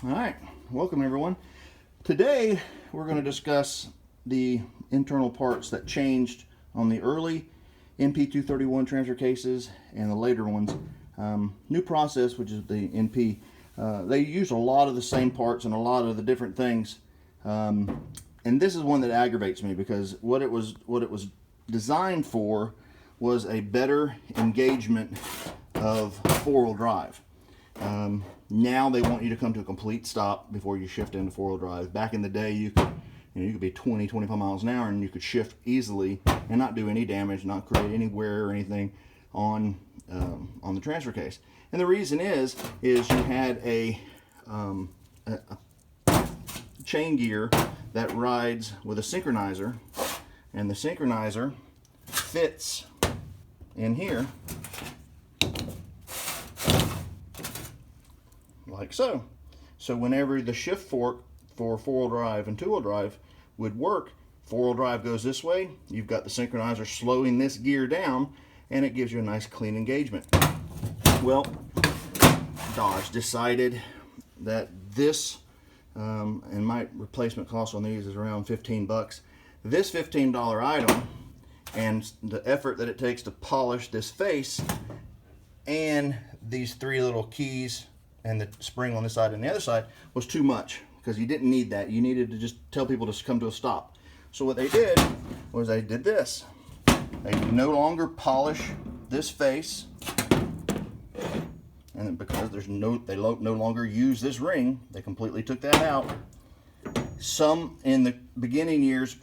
All right, welcome everyone. Today we're going to discuss the internal parts that changed on the early NP231 transfer cases and the later ones. New process, which is the NP. They use a lot of the same parts and a lot of the different things. And this is one that aggravates me because what it was designed for was a better engagement of four-wheel drive. Now they want you to come to a complete stop before you shift into four-wheel drive. Back in the day, you could be 20, 25 miles an hour and you could shift easily and not do any damage, not create any wear or anything on the transfer case. And the reason is you had a chain gear that rides with a synchronizer, and the synchronizer fits in here like so. So whenever the shift fork for four-wheel drive and two-wheel drive would work, four-wheel drive goes this way, you've got the synchronizer slowing this gear down, and it gives you a nice clean engagement. Well, Dodge decided that this, and my replacement cost on these is around 15 bucks. This $15 item and the effort that it takes to polish this face and these three little keys and the spring on this side and the other side was too much, because you didn't need that. You needed to just tell people to come to a stop. So what they did was they did this. They no longer polish this face, and because they no longer use this ring, they completely took that out. Some in the beginning years,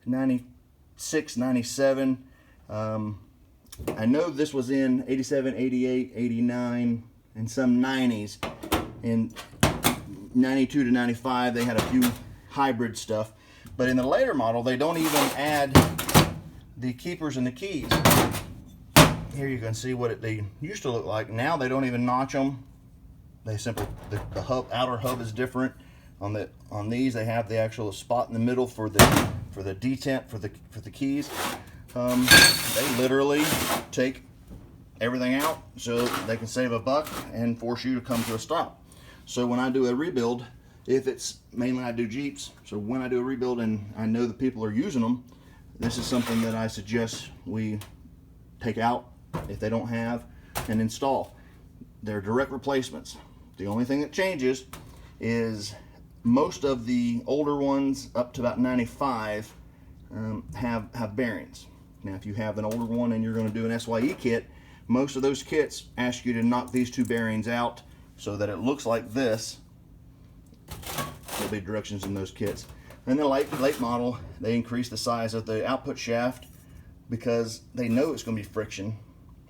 96, 97, I know this was in 87, 88, 89, and some 90s. In 92 to 95, they had a few hybrid stuff. But in the later model, they don't even add the keepers and the keys. Here you can see what they used to look like. Now they don't even notch them. They simply, the hub, outer hub is different. On these, they have the actual spot in the middle for the detent for the keys. They literally take everything out so they can save $1 and force you to come to a stop. So when I do a rebuild, if it's mainly I do Jeeps, so when I do a rebuild and I know the people are using them, this is something that I suggest we take out if they don't have and install. They're direct replacements. The only thing that changes is most of the older ones up to about 95 have bearings. Now if you have an older one and you're going to do an SYE kit, most of those kits ask you to knock these two bearings out so that it looks like this. There'll be directions in those kits. And the late model, they increase the size of the output shaft because they know it's going to be friction,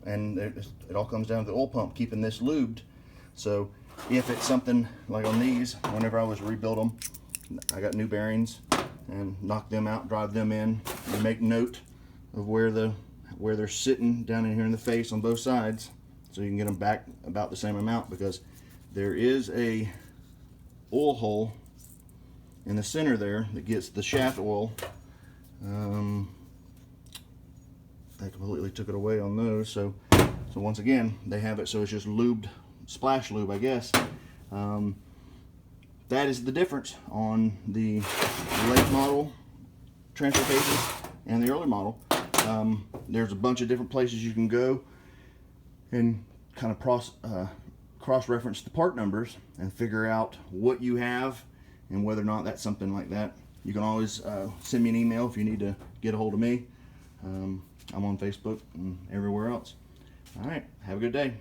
and it all comes down to the oil pump keeping this lubed. So if it's something like on these, whenever I was rebuild them, I got new bearings and knock them out, drive them in, and make note of where they're sitting down in here in the face on both sides, so you can get them back about the same amount, because there is a oil hole in the center there that gets the shaft oil. They completely took it away on those, so once again they have it so it's just lubed, splash lube, I guess. That is the difference on the late model transfer cases and the early model. There's a bunch of different places you can go and kind of cross-reference the part numbers and figure out what you have and whether or not that's something like that. You can always send me an email if you need to get a hold of me. I'm on Facebook and everywhere else. All right, have a good day.